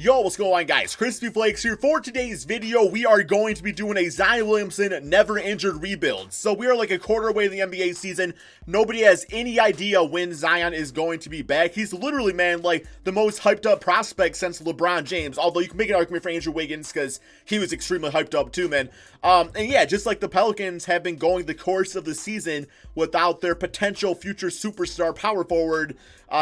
Yo, what's going on, guys? KrispyFlakes here. For today's video, we are going to be doing a Zion Williamson never injured rebuild. So we are like a quarter away in the NBA season. Nobody has any idea when Zion is going to be back. He's literally, man, like the most hyped up prospect since LeBron James. Although you can make an argument for Andrew Wiggins because he was extremely hyped up too, man. And yeah, just like the Pelicans have been going the course of the season without their potential future superstar power forward,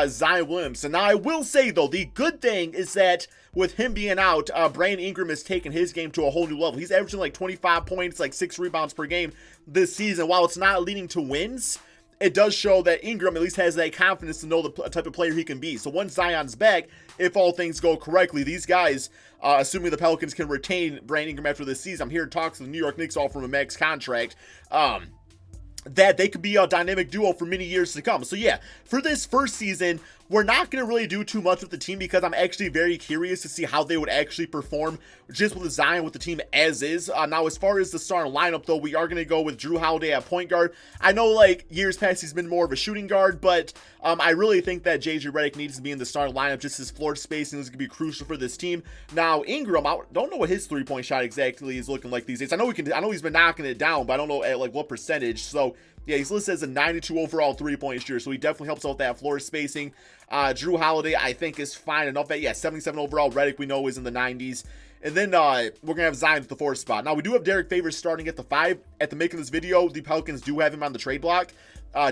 Zion Williamson. Now, I will say, though, the good thing is that with him being out, Brandon Ingram has taken his game to a whole new level. He's averaging like 25 points, like 6 rebounds per game this season. While it's not leading to wins, it does show that Ingram at least has that confidence to know the type of player he can be. So once Zion's back, if all things go correctly, these guys, assuming the Pelicans can retain Brandon Ingram after this season, I'm here to talk to the New York Knicks offer him a max contract, that they could be a dynamic duo for many years to come. So yeah, for this first season, we're not going to really do too much with the team because I'm actually very curious to see how they would actually perform just with Zion with the team as is. Now, as far as the starting lineup, though, we are going to go with Jrue Holiday at point guard. I know, like, years past he's been more of a shooting guard, but I really think that JJ Redick needs to be in the starting lineup. Just his floor spacing is going to be crucial for this team. Now, Ingram, I don't know what his three-point shot exactly is looking like these days. I know he's been knocking it down, but I don't know at like what percentage. So yeah, he's listed as a 92 overall three-point shooter, so he definitely helps out with that floor spacing. Jrue Holiday, I think, is fine enough. Yeah, 77 overall. Redick, we know, is in the 90s. And then we're going to have Zion at the 4th spot. Now, we do have Derek Favors starting at the 5. At the making of this video, the Pelicans do have him on the trade block,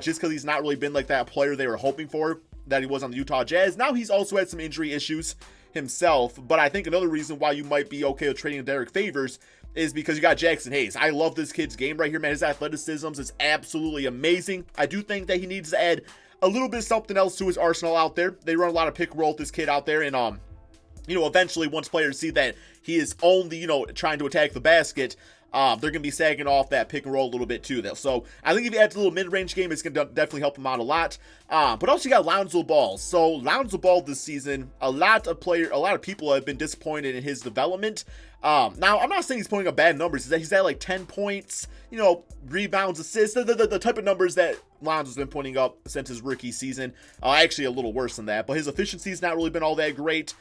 just because he's not really been like that player they were hoping for that he was on the Utah Jazz. Now, he's also had some injury issues himself, but I think another reason why you might be okay with trading Derek Favors is because you got Jackson Hayes. I love this kid's game right here, man. His athleticism is absolutely amazing. I do think that he needs to add a little bit of something else to his arsenal out there. They run a lot of pick and roll with this kid out there, and you know, eventually once players see that he is only, you know, trying to attack the basket, they're going to be sagging off that pick and roll a little bit too, though. So I think if he adds a little mid-range game, it's going to definitely help him out a lot. But also you got Lonzo Ball. So Lonzo Ball this season, a lot of people have been disappointed in his development. Now, I'm not saying he's putting up bad numbers. He's at like 10 points, you know, rebounds, assists, the type of numbers that Lonzo's been putting up since his rookie season. Actually, a little worse than that. But his efficiency's not really been all that great,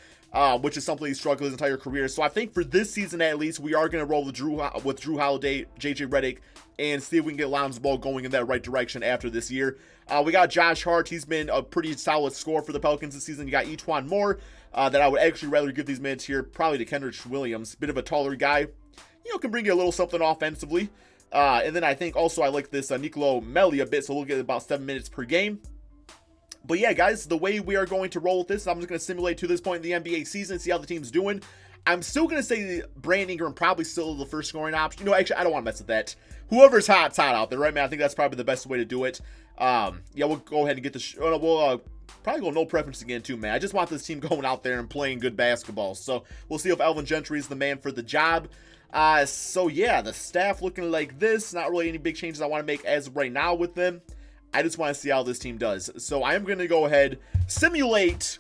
which is something he's struggled his entire career. So I think for this season at least, we are going to roll with Jrue Holiday, JJ Redick, and see if we can get Lonzo Ball going in that right direction after this year. We got Josh Hart. He's been a pretty solid scorer for the Pelicans this season. You got E'Twaun Moore, that I would actually rather give these minutes here, probably to Kendrick Williams. Bit of a taller guy, you know, can bring you a little something offensively. And then I think also I like this Nicolo Melli a bit, so we'll get about 7 minutes per game. But yeah, guys, the way we are going to roll with this, I'm just going to simulate to this point in the NBA season, see how the team's doing. I'm still going to say Brandon Ingram probably still the first scoring option. You know, actually, I don't want to mess with that. Whoever's hot's hot out there, right, man? I think that's probably the best way to do it. Yeah, we'll go ahead and get the we'll probably go no preference again, too, man. I just want this team going out there and playing good basketball. So we'll see if Alvin Gentry is the man for the job. So yeah, the staff looking like this. Not really any big changes I want to make as of right now with them. I just want to see how this team does. So I am going to go ahead, simulate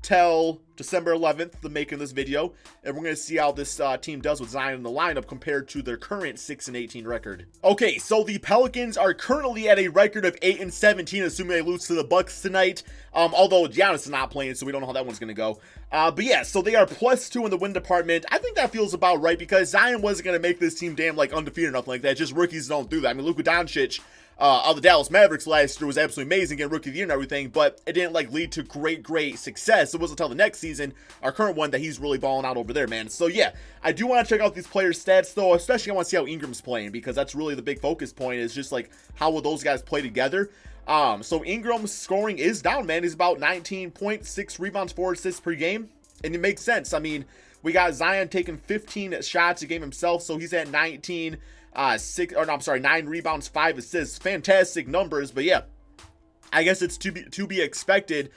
till December 11th, the making of this video, and we're going to see how this team does with Zion in the lineup compared to their current 6-18 record. Okay, so the Pelicans are currently at a record of 8-17, assuming they lose to the Bucks tonight. Although Giannis is not playing, so we don't know how that one's going to go. But yeah, so they are +2 in the win department. I think that feels about right because Zion wasn't going to make this team damn like undefeated or nothing like that. Just rookies don't do that. I mean, Luka Doncic of the Dallas Mavericks last year was absolutely amazing, getting rookie of the year and everything, but it didn't like lead to great success. It wasn't until the next season, our current one, that he's really balling out over there, man. So yeah, I do want to check out these players' stats though, especially I want to see how Ingram's playing because that's really the big focus point, is just like how will those guys play together. So Ingram's scoring is down, man. He's about 19.6 rebounds, 4 assists per game, and it makes sense. I mean, we got Zion taking 15 shots a game himself, so he's at 9 rebounds, 5 assists. Fantastic numbers, but yeah, I guess it's to be expected,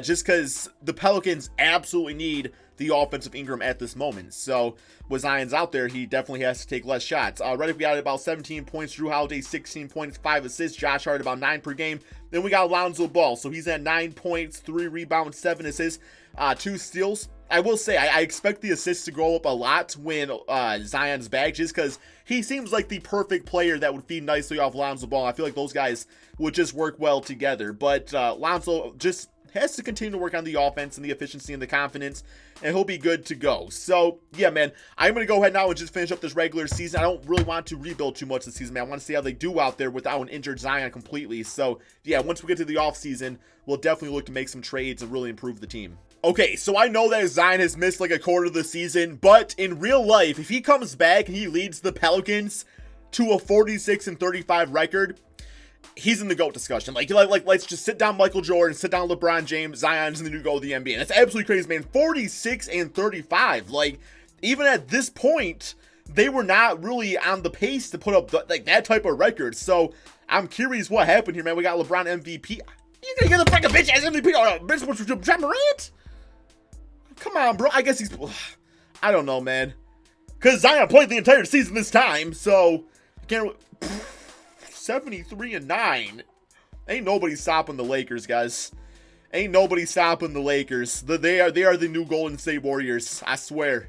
just because the Pelicans absolutely need the offensive Ingram at this moment. So with Zion's out there, he definitely has to take less shots. Redick, we got about 17 points. Jrue Holiday, 16 points, 5 assists. Josh Hart, about 9 per game. Then we got Lonzo Ball. So he's at 9 points, 3 rebounds, 7 assists, 2 steals. I will say, I expect the assists to grow up a lot when Zion's back, just because he seems like the perfect player that would feed nicely off Lonzo Ball. I feel like those guys would just work well together. But Lonzo, just has to continue to work on the offense and the efficiency and the confidence, and he'll be good to go. So, yeah, man, I'm going to go ahead now and just finish up this regular season. I don't really want to rebuild too much this season, man. I want to see how they do out there without an injured Zion completely. So, yeah, once we get to the offseason, we'll definitely look to make some trades and really improve the team. Okay, so I know that Zion has missed like a quarter of the season, but in real life, if he comes back and he leads the Pelicans to a 46-35 record, he's in the GOAT discussion. Like, let's just sit down Michael Jordan, sit down LeBron James, Zion's in the new GOAT of the NBA. That's absolutely crazy, man. 46-35. Like, even at this point, they were not really on the pace to put up like that type of record. So I'm curious what happened here, man. We got LeBron MVP. You gonna get the fucking bitch ass MVP? Bitch, John Morant? Come on, bro. I guess he's. I don't know, man. Because Zion played the entire season this time, so I can't. 73-9. Ain't nobody stopping the Lakers, guys. Ain't nobody stopping the Lakers. They are the new Golden State Warriors. I swear,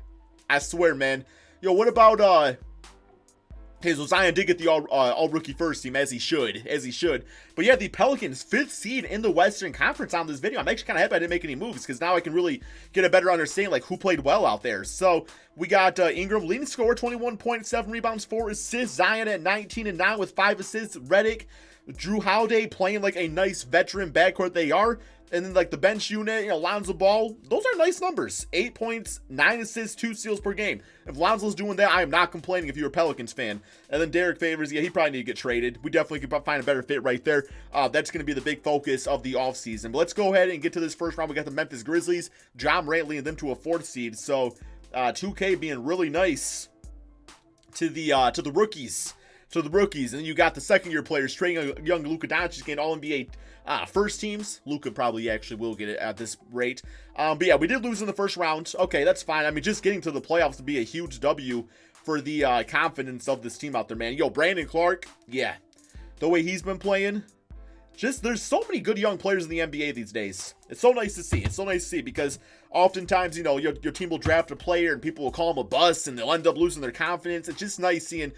man. Yo, what about okay, so Zion did get the all rookie first team, as he should. But yeah, the Pelicans 5th seed in the Western Conference on this video. I'm actually kind of happy I didn't make any moves, because now I can really get a better understanding like who played well out there. So we got Ingram leading scorer, 21.7 rebounds, 4 assists. Zion at 19-9 with 5 assists. Redick, Drew Holiday playing like a nice veteran backcourt they are. And then like the bench unit, you know, Lonzo Ball, those are nice numbers. 8 points, 9 assists, 2 steals per game. If Lonzo's doing that, I am not complaining if you're a Pelicans fan. And then Derek Favors, yeah, he probably need to get traded. We definitely could find a better fit right there. That's going to be the big focus of the offseason. But let's go ahead and get to this first round. We got the Memphis Grizzlies. John Morant leading them to a 4th seed. So 2K being really nice to the rookies. And then you got the second-year players, trading young Luka Doncic, getting All-NBA first teams. Luka probably actually will get it at this rate. But yeah, we did lose in the first round. Okay, that's fine. I mean, just getting to the playoffs would be a huge W for the confidence of this team out there, man. Yo, Brandon Clark, yeah. The way he's been playing. Just, there's so many good young players in the NBA these days. It's so nice to see. Because oftentimes, you know, your team will draft a player and people will call them a bust and they'll end up losing their confidence. It's just nice seeing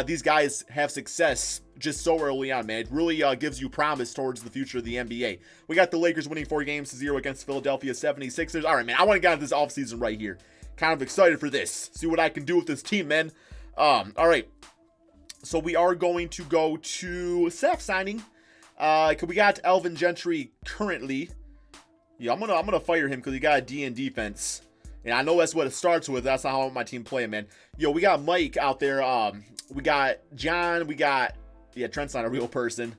these guys have success just so early on, man. It really gives you promise towards the future of the NBA. We got the Lakers winning 4-0 against Philadelphia 76ers. All right, man, I want to get into this offseason right here. Kind of excited for this. See what I can do with this team, man. All right. So we are going to go to staff signing. We got Elvin Gentry currently. Yeah, I'm gonna fire him because he got a D in defense. And I know that's what it starts with. That's not how I want my team playing, man. Yo, we got Mike out there. We got John. We got, yeah, Trent's not a real person.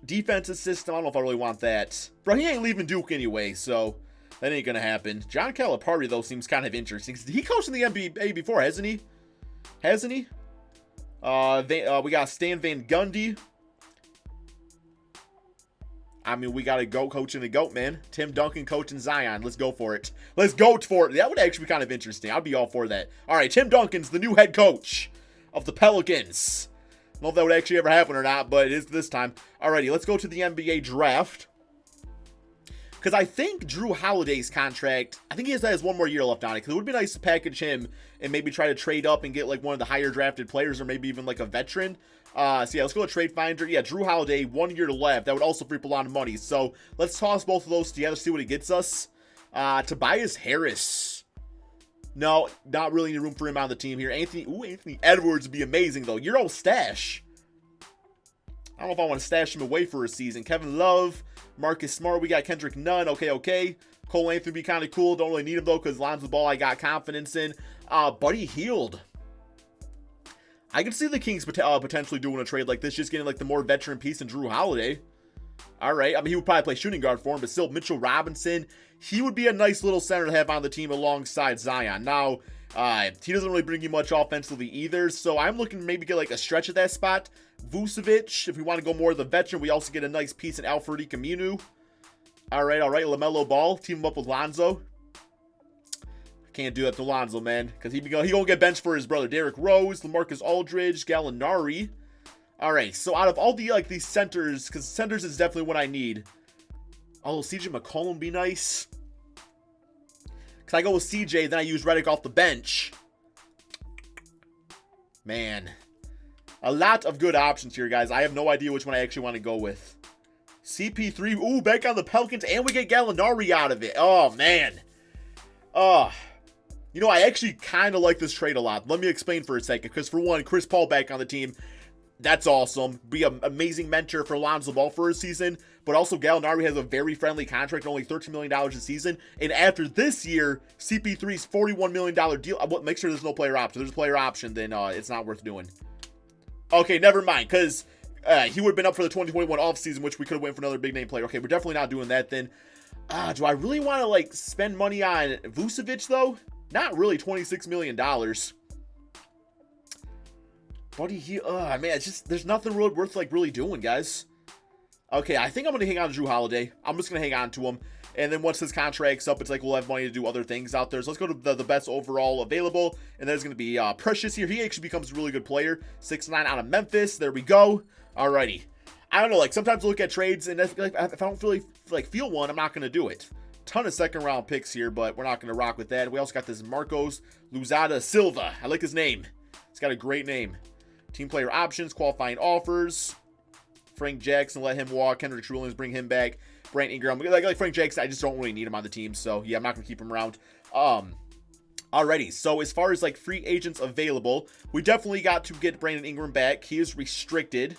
Defensive system. I don't know if I really want that. Bro, he ain't leaving Duke anyway, so that ain't gonna happen. John Calipari, though, seems kind of interesting. He coached in the NBA before, hasn't he? We got Stan Van Gundy. I mean, we got a GOAT coaching the GOAT, man. Tim Duncan coaching Zion. Let's go for it. That would actually be kind of interesting. I'd be all for that. All right, Tim Duncan's the new head coach of the Pelicans. I don't know if that would actually ever happen or not, but it is this time. Alrighty, let's go to the NBA draft. Because I think Drew Holiday's contract, I think he has 1 more year left on it. Because it would be nice to package him and maybe try to trade up and get like one of the higher drafted players or maybe even like a veteran. So yeah, let's go to Trade Finder. Yeah, Drew Holiday, 1 year left. That would also free up a lot of money. So let's toss both of those together, see what it gets us. Tobias Harris. No, not really any room for him on the team here. Anthony Edwards would be amazing though. Euro stash. I don't know if I want to stash him away for a season. Kevin Love, Marcus Smart. We got Kendrick Nunn. Okay. Cole Anthony would be kind of cool. Don't really need him though because Lonzo Ball I got confidence in. Buddy Hield. I can see the Kings potentially doing a trade like this, just getting like the more veteran piece in Drew Holiday. All right. I mean, he would probably play shooting guard for him, but still, Mitchell Robinson, he would be a nice little center to have on the team alongside Zion. Now, he doesn't really bring you much offensively either, so I'm looking to maybe get like a stretch at that spot. Vucevic, if we want to go more of the veteran, we also get a nice piece in Alfred Camino. All right. LaMelo Ball, team him up with Lonzo. Can't do that to Lonzo, man, because he gonna get benched for his brother. Derrick Rose, LaMarcus Aldridge, Gallinari. All right, so out of all the these centers, because centers is definitely what I need. Oh, CJ McCollum be nice. Because I go with CJ, then I use Redick off the bench. Man, a lot of good options here, guys. I have no idea which one I actually want to go with. CP3, ooh, back on the Pelicans, and we get Gallinari out of it. Oh, man. Oh, you know, I actually kind of like this trade a lot. Let me explain for a second, because for one, Chris Paul back on the team, that's awesome. Be an amazing mentor for Lonzo Ball for a season, but also Gallinari has a very friendly contract, only $13 million a season, and after this year, CP3's $41 million deal, make sure there's no player option. If there's a player option, then it's not worth doing. Okay, never mind, because he would have been up for the 2021 offseason, which we could have went for another big name player. Okay, we're definitely not doing that then. Do I really want to, like, spend money on Vucevic, though? Not really, $26 million. Buddy, man, it's just, there's nothing really worth, like, really doing, guys. Okay, I think I'm going to hang on to Drew Holiday. I'm just going to hang on to him. And then once his contract's up, it's like we'll have money to do other things out there. So let's go to the best overall available. And there's going to be Precious here. He actually becomes a really good player. 6'9" out of Memphis. There we go. Alrighty. I don't know, like, sometimes I look at trades, and if I don't really, like, feel one, I'm not going to do it. Ton of second-round picks here, but we're not going to rock with that. We also got this Marcos Luzada Silva. I like his name. He's got a great name. Team player options, qualifying offers. Frank Jackson, let him walk. Kendrick Williams, bring him back. Brant Ingram, like Frank Jackson, I just don't really need him on the team, so yeah, I'm not going to keep him around. Alrighty, so as far as, like, free agents available, we definitely got to get Brandon Ingram back. He is restricted,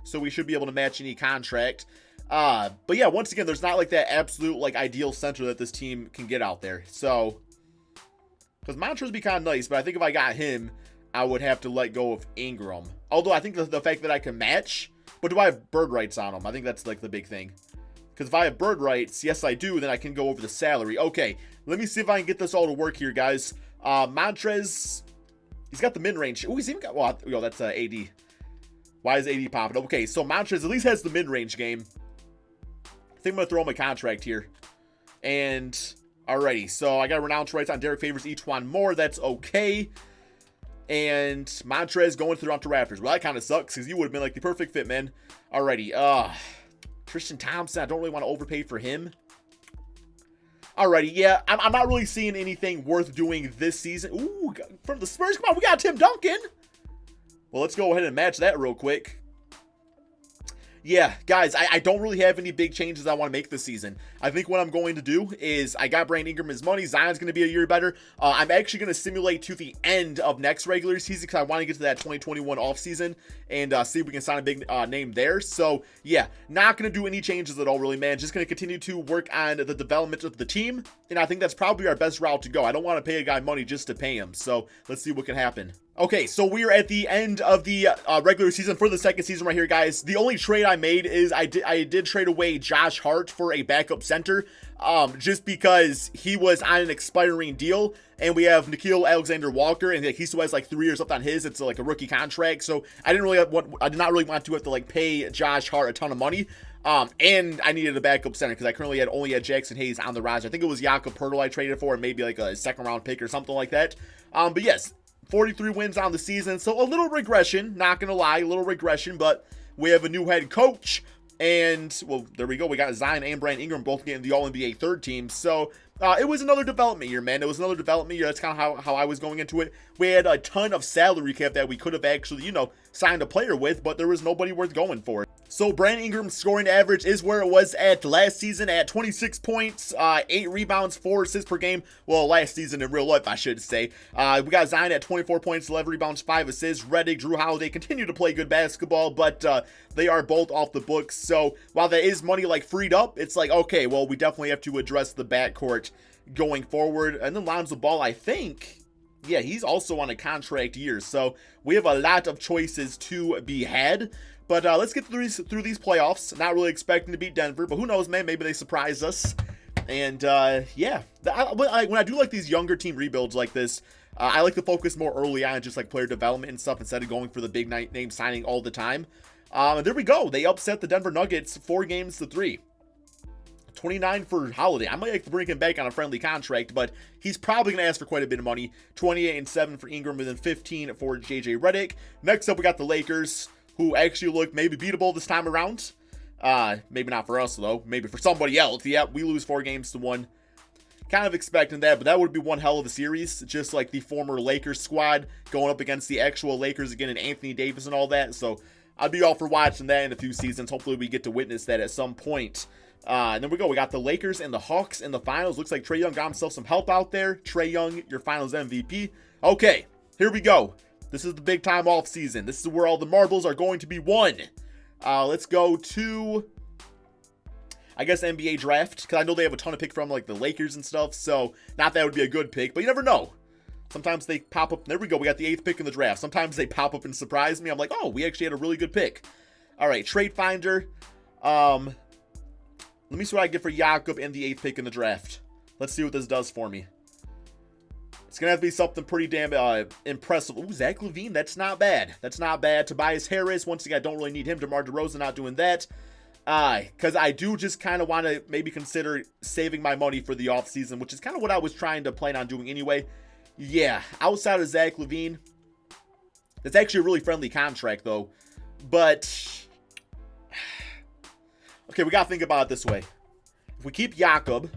so we should be able to match any contract. But yeah, once again, there's not, like, that absolute, like, ideal center that this team can get out there. So, because Montrezl would be kind of nice, but I think if I got him, I would have to let go of Ingram. Although I think the fact that I can match, but do I have bird rights on him? I think that's, like, the big thing. Because if I have bird rights, yes I do, then I can go over the salary. Okay, let me see if I can get this all to work here, guys. Montrez, he's got the mid-range. Oh, he's even got, well, yo, that's AD. Why is AD popping up? Okay, so Montrez at least has the mid-range game. I think I'm going to throw him a contract here. And, alrighty, so I got renounce rights on Derek Favors, E'Twaun Moore. That's okay. And Montrez going to the Toronto Raptors. Well, that kind of sucks because you would have been like the perfect fit, man. Alrighty, Tristan Thompson, I don't really want to overpay for him. Alrighty, yeah, I'm not really seeing anything worth doing this season. Ooh, from the Spurs, come on, we got Tim Duncan. Well, let's go ahead and match that real quick. Yeah, guys, I don't really have any big changes I want to make this season. I think what I'm going to do is I got Brandon Ingram his money. Zion's going to be a year better. I'm actually going to simulate to the end of next regular season because I want to get to that 2021 offseason and see if we can sign a big name there. So, yeah, not going to do any changes at all, really, man. Just going to continue to work on the development of the team, and I think that's probably our best route to go. I don't want to pay a guy money just to pay him, so let's see what can happen. Okay, so we are at the end of the regular season for the second season right here, guys. The only trade I made is I did trade away Josh Hart for a backup center, just because he was on an expiring deal, and we have Nickeil Alexander-Walker, and he still has like 3 years left on his. It's like a rookie contract, so I did not really want to have to like pay Josh Hart a ton of money. And I needed a backup center because I currently only had Jackson Hayes on the roster. I think it was Jakob Poeltl I traded for, and maybe like a second round pick or something like that. But yes. 43 wins on the season, so a little regression, not gonna lie, a little regression, but we have a new head coach, and, well, there we go, we got Zion and Brandon Ingram both getting the All-NBA third team, so it was another development year, man. It was another development year. That's kind of how I was going into it. We had a ton of salary cap that we could have actually, you know, signed a player with, but there was nobody worth going for. So Brandon Ingram's scoring average is where it was at last season at 26 points, 8 rebounds, 4 assists per game. Well, last season in real life, I should say. We got Zion at 24 points, 11 rebounds, 5 assists. Redick, Drew Holiday continue to play good basketball, but they are both off the books. So while there is money like freed up, it's like, okay, well, we definitely have to address the backcourt going forward. And then Lonzo Ball, I think, yeah, he's also on a contract year. So we have a lot of choices to be had. But let's get through these playoffs. Not really expecting to beat Denver, but who knows, man? Maybe they surprise us. And yeah, when I do like these younger team rebuilds like this, I like to focus more early on just like player development and stuff instead of going for the big name signing all the time. And there we go. They upset the Denver Nuggets 4-3. 29 for Holiday. I might like to bring him back on a friendly contract, but he's probably going to ask for quite a bit of money. 28-7 for Ingram, and then 15 for JJ Redick. Next up, we got the Lakers, who actually look maybe beatable this time around. Maybe not for us, though. Maybe for somebody else. Yeah, we lose 4-1. Kind of expecting that, but that would be one hell of a series. Just like the former Lakers squad going up against the actual Lakers again and Anthony Davis and all that. So I'd be all for watching that in a few seasons. Hopefully we get to witness that at some point. And then we go. We got the Lakers and the Hawks in the finals. Looks like Trae Young got himself some help out there. Trae Young, your finals MVP. Okay, here we go. This is the big time off season. This is where all the marbles are going to be won. Let's go to, I guess, NBA draft, because I know they have a ton of picks from like the Lakers and stuff. So not that would be a good pick, but you never know. Sometimes they pop up. There we go. We got the 8th pick in the draft. Sometimes they pop up and surprise me. I'm like, oh, we actually had a really good pick. All right, trade finder. Let me see what I get for Jakob and the 8th pick in the draft. Let's see what this does for me. It's going to have to be something pretty damn impressive. Ooh, Zach LaVine. That's not bad. That's not bad. Tobias Harris. Once again, I don't really need him. DeMar DeRozan, not doing that. Because I do just kind of want to maybe consider saving my money for the offseason, which is kind of what I was trying to plan on doing anyway. Yeah, outside of Zach LaVine, that's actually a really friendly contract, though. But okay, we gotta think about it this way. If we keep Jakob,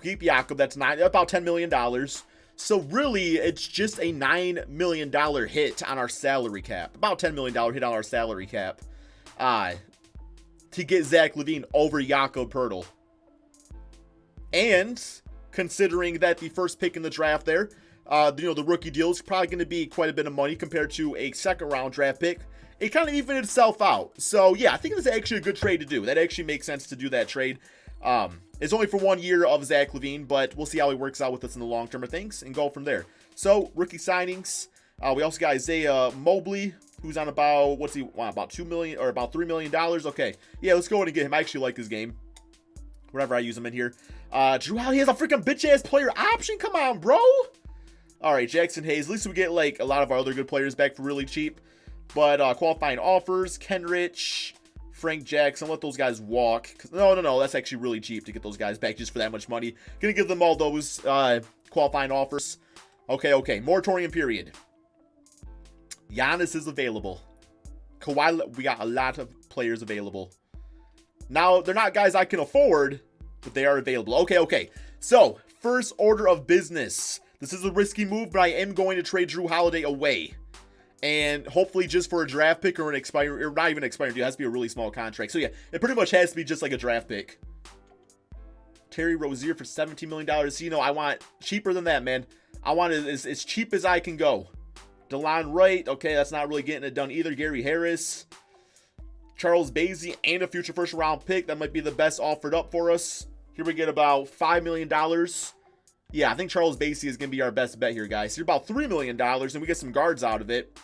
that's about $10 million. So really, it's just a $9 million hit on our salary cap. About $10 million hit on our salary cap. To get Zach LaVine over Jakob Poeltl. And considering that the first pick in the draft there, the rookie deal is probably going to be quite a bit of money compared to a second round draft pick. It kind of evened itself out. So yeah, I think this is actually a good trade to do. That actually makes sense to do that trade. It's only for 1 year of Zach LaVine, but we'll see how he works out with us in the long term of things and go from there. So rookie signings. We also got Isaiah Mobley, who's on about, what's he want, about $2 million or about $3 million. Okay, yeah, let's go ahead and get him. I actually like his game. Whenever I use him in here. Drew Holiday has a freaking bitch-ass player option. Come on, bro. All right, Jackson Hayes. At least we get like a lot of our other good players back for really cheap. But qualifying offers, Kenrich, Frank Jackson, let those guys walk. No, that's actually really cheap to get those guys back just for that much money. Gonna give them all those qualifying offers. Okay, moratorium period. Giannis is available. Kawhi, we got a lot of players available. Now, they're not guys I can afford, but they are available. Okay. So, first order of business. This is a risky move, but I am going to trade Drew Holiday away. And hopefully just for a draft pick or an expiring, or not even an expiring deal. It has to be a really small contract. So yeah, it pretty much has to be just like a draft pick. Terry Rozier for $17 million. So, I want cheaper than that, man. I want it as cheap as I can go. DeLon Wright. Okay, that's not really getting it done either. Gary Harris. Charles Bassey and a future first round pick. That might be the best offered up for us. Here we get about $5 million. Yeah, I think Charles Bassey is going to be our best bet here, guys. Here about $3 million, and we get some guards out of it.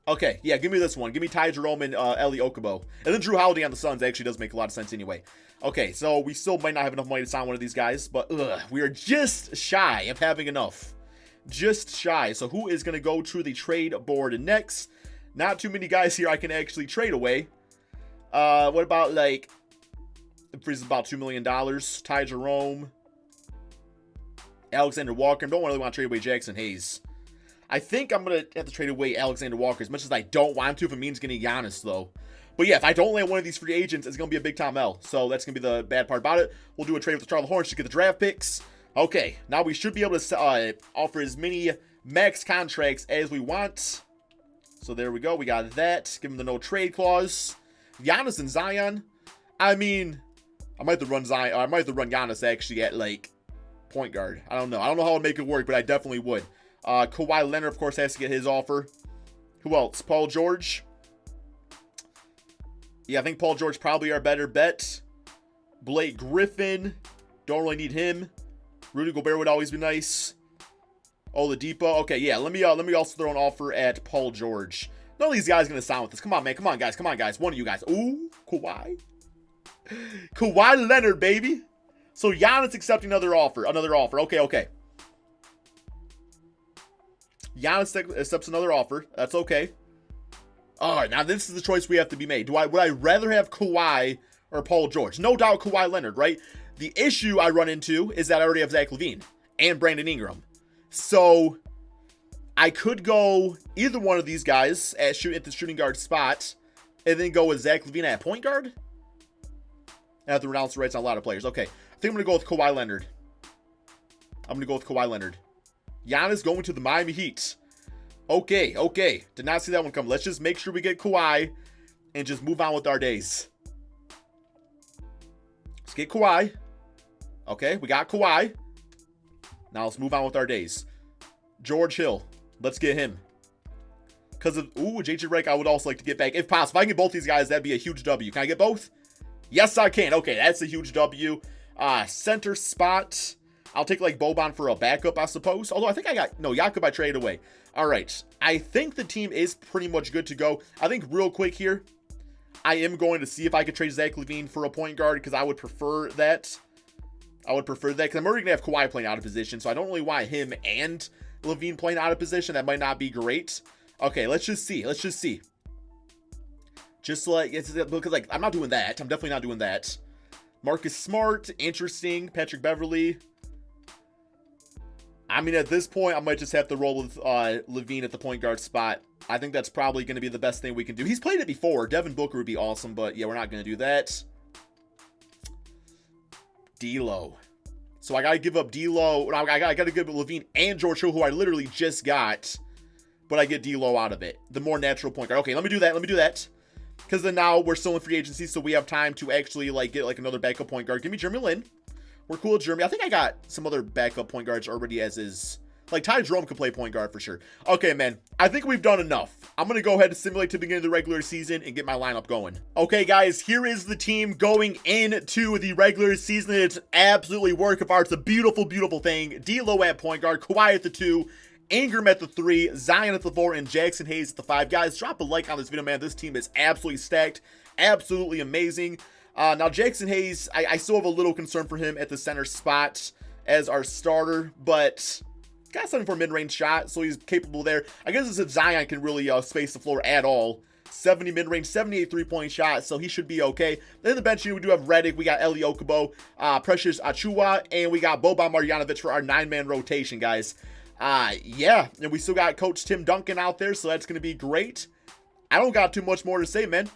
Okay, yeah, give me this one. Give me Ty Jerome and Eli Okubo. And then Drew Holiday on the Suns actually does make a lot of sense anyway. Okay, so we still might not have enough money to sign one of these guys, but we are just shy of having enough. Just shy. So who is going to go to the trade board next? Not too many guys here I can actually trade away. What about, like, it freezes about $2 million. Ty Jerome. Alexander Walker. Don't really want to trade away Jackson Hayes. I think I'm going to have to trade away Alexander Walker as much as I don't want to if it means getting Giannis, though. But yeah, if I don't land one of these free agents, it's going to be a big time L. So that's going to be the bad part about it. We'll do a trade with the Charlotte Hornets to get the draft picks. Okay, now we should be able to offer as many max contracts as we want. So there we go. We got that. Give him the no trade clause. Giannis and Zion. I mean, I might have to run Zion. I might have to run Giannis actually at like point guard. I don't know. I don't know how I'd make it work, but I definitely would. Kawhi Leonard, of course, has to get his offer. Who else? Paul George. Yeah, I think Paul George probably our better bet. Blake Griffin. Don't really need him. Rudy Gobert would always be nice. Oladipo. Okay, yeah. Let me also throw an offer at Paul George. None of these guys are gonna sign with us. Come on, man. Come on, guys. One of you guys. Ooh, Kawhi. Kawhi Leonard, baby. So Giannis accepting another offer. Okay. Giannis accepts another offer. That's okay. All right, now this is the choice we have to be made. Would I rather have Kawhi or Paul George? No doubt Kawhi Leonard, right? The issue I run into is that I already have Zach LaVine and Brandon Ingram. So I could go either one of these guys at the shooting guard spot and then go with Zach LaVine at point guard. I have to renounce the rights on a lot of players. Okay, I think I'm going to go with Kawhi Leonard. Giannis going to the Miami Heat. Okay, okay. Did not see that one come. Let's just make sure we get Kawhi and just move on with our days. Let's get Kawhi. Okay, we got Kawhi. Now let's move on with our days. George Hill. Let's get him. Because of, JJ Redick, I would also like to get back. If possible, if I can get both these guys, that'd be a huge W. Can I get both? Yes, I can. Okay, that's a huge W. Center spot. I'll take like Boban for a backup, I suppose. Although I think Jakob I traded away. All right. I think the team is pretty much good to go. I think real quick here, I am going to see if I could trade Zach LaVine for a point guard because I would prefer that. Because I'm already going to have Kawhi playing out of position, so I don't really want him and LaVine playing out of position. That might not be great. Okay, let's just see. Just like, because like, I'm not doing that. I'm definitely not doing that. Marcus Smart, interesting. Patrick Beverly. I mean, at this point, I might just have to roll with LaVine at the point guard spot. I think that's probably going to be the best thing we can do. He's played it before. Devin Booker would be awesome, but yeah, we're not going to do that. D'Lo. So I got to give up D'Lo. I got to give up LaVine and George Hill, who I literally just got, but I get D'Lo out of it. The more natural point guard. Okay, let me do that. Because then now we're still in free agency, so we have time to actually like get like another backup point guard. Give me Jeremy Lin. We're cool with Jeremy. I think I got some other backup point guards already as is. Like Ty Jerome could play point guard for sure. Okay, man. I think we've done enough. I'm going to go ahead and simulate to the beginning of the regular season and get my lineup going. Okay, guys. Here is the team going into the regular season. It's absolutely work of art. It's a beautiful, beautiful thing. D'Lo at point guard. Kawhi at the 2. Ingram at the 3. Zion at the 4. And Jackson Hayes at the 5. Guys, drop a like on this video, man. This team is absolutely stacked. Absolutely amazing. Now, Jackson Hayes, I still have a little concern for him at the center spot as our starter, but got something for a mid-range shot, so he's capable there. I guess it's if Zion can really space the floor at all. 70 mid-range, 78 three-point shot, so he should be okay. Then the bench, we do have Redick, we got Eli Okubo, Precious Achiuwa, and we got Boban Marjanovic for our 9-man rotation, guys. Yeah, and we still got Coach Tim Duncan out there, so that's going to be great. I don't got too much more to say, man.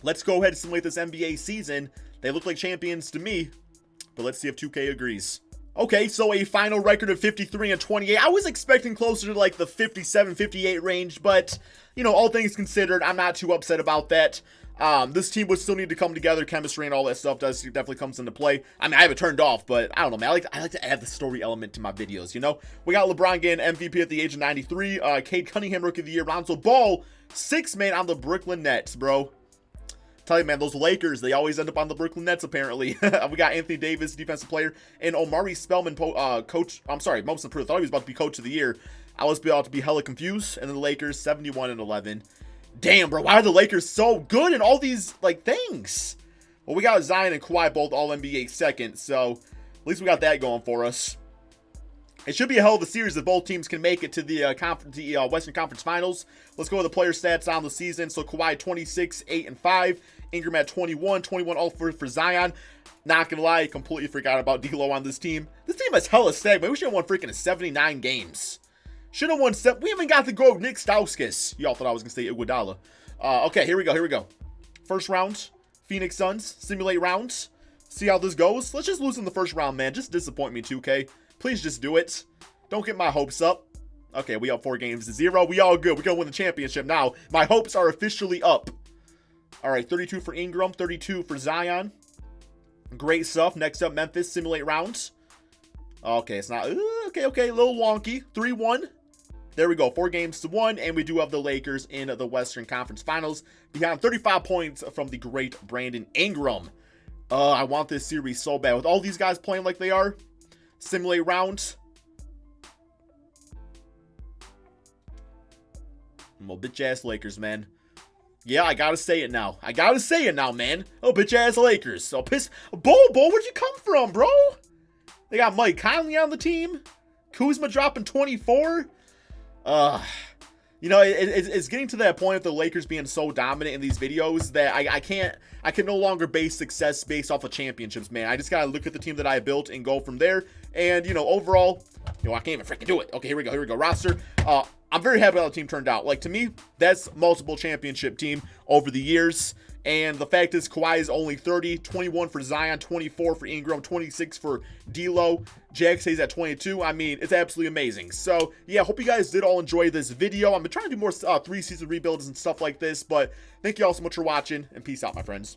Let's go ahead and simulate this NBA season. They look like champions to me, but let's see if 2K agrees. Okay, so a final record of 53 and 28. I was expecting closer to like the 57, 58 range, but, you know, all things considered, I'm not too upset about that. This team would still need to come together. Chemistry and all that stuff definitely comes into play. I mean, I have it turned off, but I don't know, man. I like to add the story element to my videos, you know? We got LeBron getting MVP at the age of 93. Cade Cunningham, Rookie of the Year. Lonzo Ball, 6th man on the Brooklyn Nets, bro. Tell you, man, those Lakers, they always end up on the Brooklyn Nets, apparently. We got Anthony Davis, defensive player, and Omari Spellman, coach. I'm sorry, most improved. I thought he was about to be coach of the year. I was about to be hella confused. And then the Lakers, 71 and 11. Damn, bro, why are the Lakers so good in all these, like, things? Well, we got Zion and Kawhi both all-NBA second, so at least we got that going for us. It should be a hell of a series if both teams can make it to the Western Conference Finals. Let's go with the player stats on the season. So Kawhi 26, 8, and 5. Ingram at 21 all for Zion. Not gonna lie, completely forgot about D'Lo on this team. This team has hella stacked, man. We should have won freaking 79 games. Should have won 7. We haven't got to go Nick Stauskas. Y'all thought I was gonna say Iguodala. Okay, here we go. First round, Phoenix Suns, simulate rounds. See how this goes. Let's just lose in the first round, man. Just disappoint me, 2K. Please just do it. Don't get my hopes up. Okay, we up 4 games to 0. We all good. We're going to win the championship now. My hopes are officially up. All right, 32 for Ingram, 32 for Zion. Great stuff. Next up, Memphis, simulate rounds. Okay, it's not... Okay, a little wonky. 3-1. There we go, 4 games to 1. And we do have the Lakers in the Western Conference Finals. Behind 35 points from the great Brandon Ingram. I want this series so bad. With all these guys playing like they are. Simulate round. Well, bitch-ass Lakers, man. Yeah, I gotta say it now. Man. Oh, bitch-ass Lakers. So Bull, where'd you come from, bro? They got Mike Conley on the team. Kuzma dropping 24. You know, it's getting to that point of the Lakers being so dominant in these videos that I can no longer base success based off of championships, man. I just gotta look at the team that I built and go from there. And, you know, overall, I can't even freaking do it. Okay, here we go. Roster. I'm very happy how the team turned out. Like, to me, that's multiple championship team over the years. And the fact is, Kawhi is only 30, 21 for Zion, 24 for Ingram, 26 for D'Lo. Jack stays at 22. I mean, it's absolutely amazing. So, yeah, hope you guys did all enjoy this video. I'm trying to do more 3-season rebuilds and stuff like this. But thank you all so much for watching, and peace out, my friends.